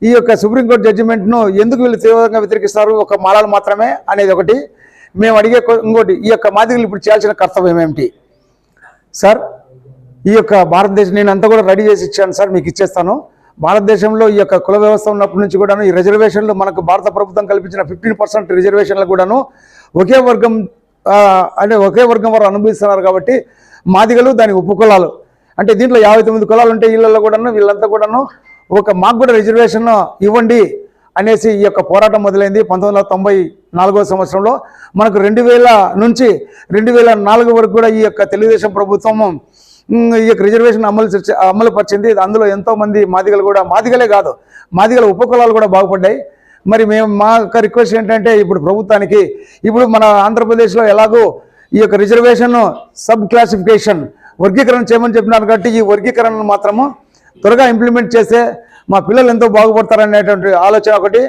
ఈ యొక్క సుప్రీంకోర్టు జడ్జిమెంట్ను ఎందుకు వీళ్ళు తీవ్రంగా వ్యతిరేకిస్తారు, ఒక మాలలు మాత్రమే అనేది ఒకటి. మేము అడిగే ఇంకోటి, ఈ యొక్క మాదిగలు ఇప్పుడు చేయాల్సిన కర్తవ్యం ఏమిటి సార్? ఈ యొక్క భారతదేశం నేను అంతా కూడా రెడీ చేసి ఇచ్చాను సార్, మీకు ఇచ్చేస్తాను. భారతదేశంలో ఈ యొక్క కుల వ్యవస్థ ఉన్నప్పటి నుంచి కూడాను ఈ రిజర్వేషన్లు మనకు భారత ప్రభుత్వం కల్పించిన 15% రిజర్వేషన్లు కూడాను ఒకే వర్గం వారు అనుభవిస్తున్నారు. కాబట్టి మాదిగలు దాని ఉపకులాలు అంటే దీంట్లో 59 కులాలు ఉంటే వీళ్ళల్లో కూడాను వీళ్ళంతా కూడాను మాకు కూడా రిజర్వేషన్ ఇవ్వండి అనేసి ఈ యొక్క పోరాటం మొదలైంది 1994 సంవత్సరంలో. మనకు 2000 నుంచి 2004 వరకు కూడా ఈ యొక్క తెలుగుదేశం ప్రభుత్వం ఈ యొక్క రిజర్వేషన్ అమలు పరిచింది. అందులో ఎంతోమంది మాదిగలే కాదు, మాదిగల ఉపకులాలు కూడా బాగుపడ్డాయి. మరి మా యొక్క రిక్వెస్ట్ ఏంటంటే ఇప్పుడు ప్రభుత్వానికి, ఇప్పుడు మన ఆంధ్రప్రదేశ్లో ఎలాగో ఈ యొక్క రిజర్వేషన్ సబ్ క్లాసిఫికేషన్ వర్గీకరణ చేయమని చెప్పినారు. కాబట్టి ఈ వర్గీకరణను మాత్రము త్వరగా ఇంప్లిమెంట్ చేస్తే మా పిల్లలు ఎంతో బాగుపడతారనేటువంటి ఆలోచన ఒకటి.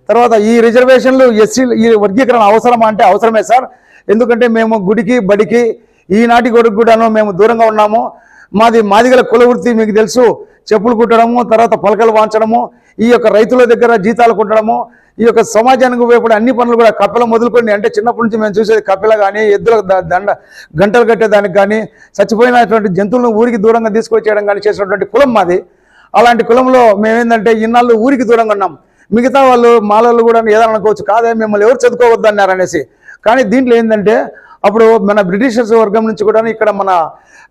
తర్వాత ఈ రిజర్వేషన్లు ఈ వర్గీకరణ అవసరమా అంటే అవసరమే సార్. ఎందుకంటే మేము గుడికి బడికి ఈనాటి కొడుకు కూడాను మేము దూరంగా ఉన్నాము. మాదిగల కుల వృత్తి మీకు తెలుసు, చెప్పులు కుట్టడము, తర్వాత పలకలు వాంచడము, ఈ యొక్క రైతుల దగ్గర జీతాలు కుట్టడము, ఈ యొక్క సమాజానికి ఉపయోగపడే అన్ని పనులు కూడా కప్పెల మొదలుకొని అంటే చిన్నప్పటి నుంచి మేము చూసేది కప్పెల కానీ ఎద్దుల గంటలు కట్టేదానికి కానీ చచ్చిపోయినటువంటి జంతువులను ఊరికి దూరంగా తీసుకొచ్చేయడం కానీ చేసినటువంటి కులం మాది. అలాంటి కులంలో మేమేందంటే ఇన్నాళ్ళు ఊరికి దూరంగా ఉన్నాం. మిగతా వాళ్ళు మాలలు కూడా ఏదైనా అనుకోవచ్చు, కాదే మిమ్మల్ని ఎవరు చదువుకోవద్దన్నారు అనేసి. కానీ దీంట్లో ఏంటంటే అప్పుడు మన బ్రిటిషర్స్ వర్గం నుంచి కూడా ఇక్కడ మన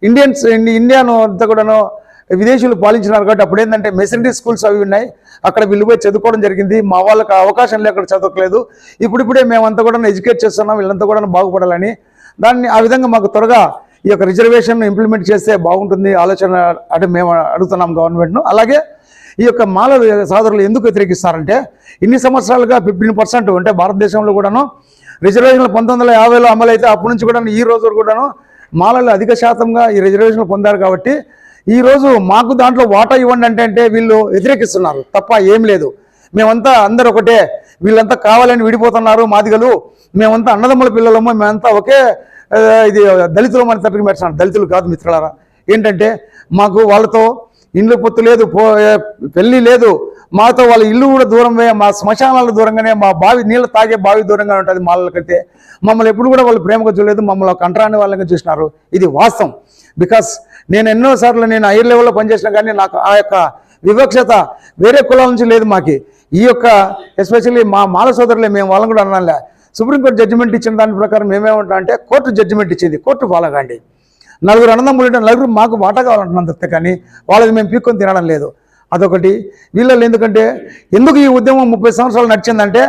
ఇండియాను అంతా కూడాను విదేశీయులు పాలించినారు. కాబట్టి అప్పుడు ఏంటంటే మెసనరీ స్కూల్స్ అవి ఉన్నాయి, అక్కడ వీళ్ళు పోయి చదువుకోవడం జరిగింది. మా వాళ్ళకి అవకాశం లేక చదువుకోలేదు. ఇప్పుడిప్పుడే మేమంతా కూడా ఎడ్యుకేట్ చేస్తున్నాం, వీళ్ళంతా కూడా బాగుపడాలని. ఆ విధంగా మాకు త్వరగా ఈ యొక్క రిజర్వేషన్ ఇంప్లిమెంట్ చేస్తే బాగుంటుంది ఆలోచన అంటే మేము అడుగుతున్నాం గవర్నమెంట్ను. అలాగే ఈ యొక్క మాలల సోదరులు ఎందుకు వ్యతిరేకిస్తారంటే ఇన్ని సంవత్సరాలుగా 15% అంటే భారతదేశంలో కూడాను రిజర్వేషన్లు 1950లో అమలైతే అప్పటి నుంచి కూడా ఈ రోజు కూడాను మాలలు అధిక శాతంగా ఈ రిజర్వేషన్లు పొందారు. కాబట్టి ఈరోజు మాకు దాంట్లో వాటా ఇవ్వండి అంటే వీళ్ళు వ్యతిరేకిస్తున్నారు తప్ప ఏం లేదు. మేమంతా అందరూ ఒకటే, వీళ్ళంతా కావాలని విడిపోతున్నారు మాదిగలు, మేమంతా అన్నదమ్ముల పిల్లలము, మేమంతా ఒకే ఇది దళితులు మన తరపుకి పెట్టినారు. దళితులు కాదు మిత్రులారా. ఏంటంటే మాకు వాళ్ళతో ఇండ్లు పొత్తు లేదు, పెళ్ళి లేదు, మాతో వాళ్ళ ఇల్లు కూడా దూరమే, మా శ్మశానాలు దూరంగానే, మా నీళ్ళు తాగే బావి దూరంగా ఉంటుంది మాలలకైతే. మమ్మల్ని ఎప్పుడు కూడా వాళ్ళు ప్రేమగా చూడలేదు, మమ్మల్ని కంటరాని వాళ్ళగా చూసినారు. ఇది వాస్తవం. బికాస్ నేను ఎన్నోసార్లు హైయర్ లెవెల్లో పనిచేసినా కానీ నాకు ఆ యొక్క వివక్షత వేరే కులాల నుంచి లేదు మాకి. ఈ యొక్క ఎస్పెషల్లీ మా మాల సోదరులే, మేము వాళ్ళని కూడా అన్నాలే. సుప్రీంకోర్టు జడ్జిమెంట్ ఇచ్చిన దాని ప్రకారం మేమేమంటాం అంటే కోర్టు జడ్జిమెంట్ ఇచ్చింది, కోర్టు ఫాలో కాండి. 4 అన్నదమ్ములు ఉంటే 4 మాకు వాటా కావాలంటున్నాం తప్పితే కానీ వాళ్ళది మేము పీక్కొని తినడం లేదు. అదొకటి. వీళ్ళలో ఎందుకు ఈ ఉద్యమం 30 సంవత్సరాలు నడిచిందంటే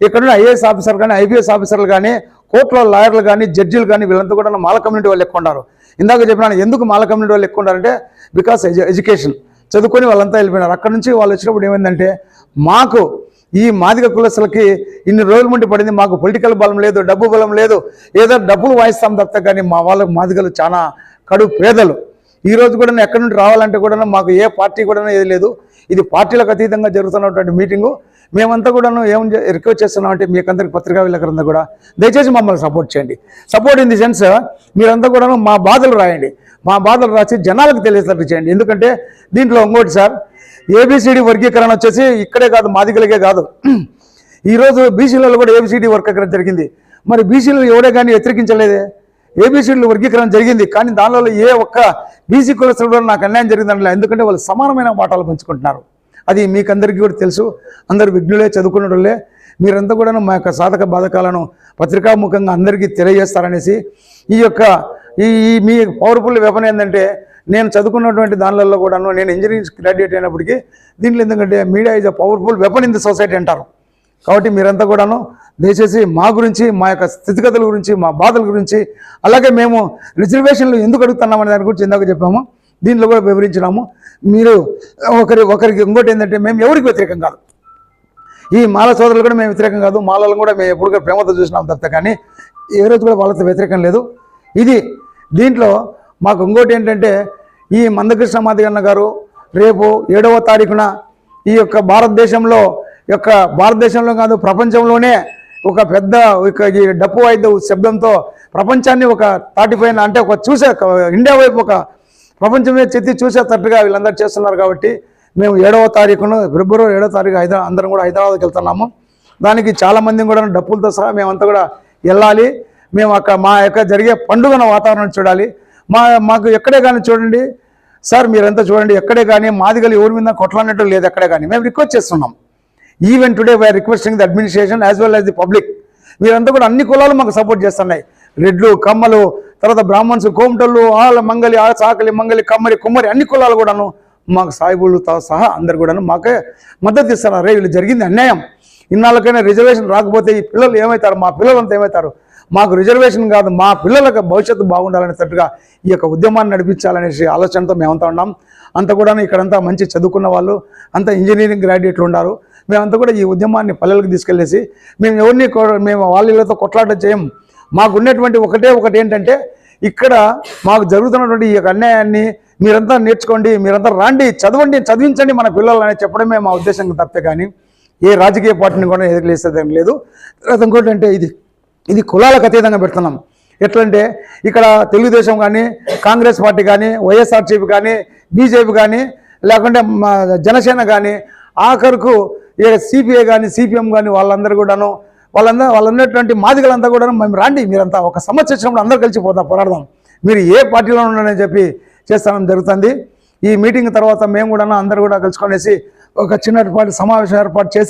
ఇక్కడ ఐఏఎస్ ఆఫీసర్ కానీ ఐపీఎస్ ఆఫీసర్లు కానీ కోర్టులో లాయర్లు కానీ జడ్జిలు కానీ వీళ్ళంతా కూడా మాల కమ్యూనిటీ వాళ్ళు ఎక్కువ ఉన్నారు. ఇందాక చెప్పినాను ఎందుకు మాల కమ్యూనిటీ వాళ్ళు ఎక్కువ ఉన్నారంటే బికాస్ ఎడ్యుకేషన్ చదువుకొని వాళ్ళంతా వెళ్ళిపోయినారు. అక్కడ నుంచి వాళ్ళు వచ్చినప్పుడు ఏమైందంటే మాకు ఈ మాదిగ కులస్తులకి ఇన్ని రోజుల నుండి పడింది, మాకు పొలిటికల్ బలం లేదు, డబ్బు బలం లేదు, ఏదో డబ్బులు వాయిస్తాం తప్ప కానీ మా వాళ్ళకు మాదిగలు చాలా కడు పేదలు. ఈ రోజు కూడా ఎక్కడి నుండి రావాలంటే కూడా మాకు ఏ పార్టీ కూడా ఏది లేదు. ఇది పార్టీలకు అతీతంగా జరుగుతున్నటువంటి మీటింగు. మేమంతా కూడాను ఏం రిక్వెస్ట్ చేస్తున్నామంటే మీకందరికి పత్రికా విలేకరులంతా కూడా దయచేసి మమ్మల్ని సపోర్ట్ చేయండి. సపోర్ట్ ఇన్ ది సెన్స్ మీరంతా కూడాను మా బాధలు రాయండి, మా బాధలు రాసి జనాలకు తెలిసేటట్టు చేయండి. ఎందుకంటే దీంట్లో ఇంకోటి సార్, ఏబిసిడి వర్గీకరణ వచ్చేసి ఇక్కడే కాదు మాదిగలకే కాదు, ఈరోజు బీసీలలో కూడా ఏబిసిడి వర్గీకరణ జరిగింది. మరి బీసీలు ఎవడే కానీ వ్యతిరేకించలేదే, ఏబిసిడీలు వర్గీకరణ జరిగింది. కానీ దానిలో ఏ ఒక్క బీసీ కులస్తులు కూడా నాకు అన్యాయం జరిగిందంటే, ఎందుకంటే వాళ్ళు సమానమైన వాటాలు పంచుకుంటున్నారు. అది మీకందరికీ కూడా తెలుసు. అందరూ విఘ్నులే, చదువుకున్న వాళ్ళే. మీరంతా కూడా మా యొక్క సాధక బాధకాలను పత్రికాముఖంగా అందరికీ తెలియజేస్తారనేసి ఈ యొక్క మీ పవర్ఫుల్ వెపన్ ఏంటంటే, నేను చదువుకున్నటువంటి దానిలలో కూడాను నేను ఇంజనీరింగ్ గ్రాడ్యుయేట్ అయినప్పటికీ దీంట్లో ఎందుకంటే media is a powerful weapon in the society అంటారు. కాబట్టి మీరంతా కూడాను దయచేసి మా గురించి, మా యొక్క స్థితిగతుల గురించి, మా బాధల గురించి, అలాగే మేము రిజర్వేషన్లు ఎందుకు అడుగుతున్నామనే దాని గురించి ఇందాక చెప్పాము, దీంట్లో కూడా వివరించినాము. మీరు ఒకరికి ఇంకోటి ఏంటంటే మేము ఎవరికి వ్యతిరేకం కాదు, ఈ మాల సోదరులు కూడా మేము వ్యతిరేకం కాదు, మాలను కూడా మేము ఎప్పుడు కూడా ప్రేమతో చూసినాం తప్ప కానీ ఏ రోజు కూడా వాళ్ళతో వ్యతిరేకం లేదు. ఇది దీంట్లో మాకు ఇంకోటి ఏంటంటే ఈ మందకృష్ణ మాదిగన్న గారు రేపు 7వ తారీఖున ఈ యొక్క భారతదేశంలో కాదు ప్రపంచంలోనే ఒక పెద్ద ఈ డప్పు వాయిద్య శబ్దంతో ప్రపంచాన్ని ఒక తాటిపైన అంటే ఇండియా వైపు ఒక ప్రపంచమే చెత్తి చూసేటట్టుగా వీళ్ళందరూ చేస్తున్నారు. కాబట్టి మేము 7వ తారీఖున ఫిబ్రవరి 7వ తారీఖు అందరం కూడా హైదరాబాద్కి వెళ్తున్నాము. దానికి చాలామంది కూడా డప్పులతో సహా మేమంతా కూడా వెళ్ళాలి. మేము అక్కడ మా యొక్క జరిగే పండుగన వాతావరణం చూడాలి. మాకు ఎక్కడే కానీ చూడండి సార్, మీరంతా చూడండి, ఎక్కడే కానీ మాదిగలు ఎవరి మీద కొట్లాడినట్టు లేదు ఎక్కడే కానీ. మేము రిక్వెస్ట్ చేస్తున్నాం. Even today we are requesting the administration as well as the public. మీరంతా కూడా అన్ని కులాలు మాకు సపోర్ట్ చేస్తున్నాయి. రెడ్లు, కమ్మలు, తర్వాత బ్రాహ్మణ్స్, కోమటోళ్ళు, ఆళ్ళ, మంగలి, చాకలి, మంగలి, కమ్మరి, కుమ్మరి అన్ని కులాలు కూడాను మాకు సాయిబులతో సహా అందరు కూడాను మాకే మద్దతు ఇస్తున్నారు. రే వీళ్ళు జరిగింది అన్యాయం, ఇన్నాళ్ళకైనా రిజర్వేషన్ రాకపోతే ఈ పిల్లలు ఏమవుతారు, మా పిల్లలంతా ఏమవుతారు, మాకు రిజర్వేషన్ కాదు మా పిల్లలకు భవిష్యత్తు బాగుండాలనేటట్టుగా ఈ యొక్క ఉద్యమాన్ని నడిపించాలనేసి ఆలోచనతో మేమంతా ఉన్నాం. అంతా కూడా ఇక్కడంతా మంచి చదువుకున్న వాళ్ళు, అంతా ఇంజనీరింగ్ గ్రాడ్యుయేట్లు ఉన్నారు. మేమంతా కూడా ఈ ఉద్యమాన్ని పల్లెలకు తీసుకెళ్ళేసి మేము వాళ్ళతో కొట్లాట చేయం. మాకు ఉన్నటువంటి ఒకటి ఏంటంటే, ఇక్కడ మాకు జరుగుతున్నటువంటి ఈ యొక్క అన్యాయాన్ని మీరంతా నేర్చుకోండి, మీరంతా రాండి, చదివించండి మన పిల్లలు అని చెప్పడమే మా ఉద్దేశం తప్పితే కానీ ఏ రాజకీయ పార్టీని కూడా ఎదురులేసేదేం లేదు. తర్వాత ఇంకోటి అంటే ఇది కులాలకు అతీతంగా పెడుతున్నాం. ఎట్లంటే ఇక్కడ తెలుగుదేశం కానీ, కాంగ్రెస్ పార్టీ కానీ, వైఎస్ఆర్సీపీ కానీ, బీజేపీ కానీ, లేకుంటే జనసేన కానీ, ఆఖరుకు సిపిఐ కానీ, సిపిఎం కానీ వాళ్ళందరూ కూడాను వాళ్ళన్నటువంటి మాదిగలంతా కూడా మేము రాండి, మీరంతా ఒక సమస్య వచ్చినప్పుడు అందరూ కలిసి పోరాడదాం, మీరు ఏ పార్టీలో ఉన్నారని చెప్పి చేస్తానం జరుగుతుంది. ఈ మీటింగ్ తర్వాత మేము కూడా అందరూ కూడా కలుసుకొనేసి ఒక చిన్నపాటి సమావేశం ఏర్పాటు చేసి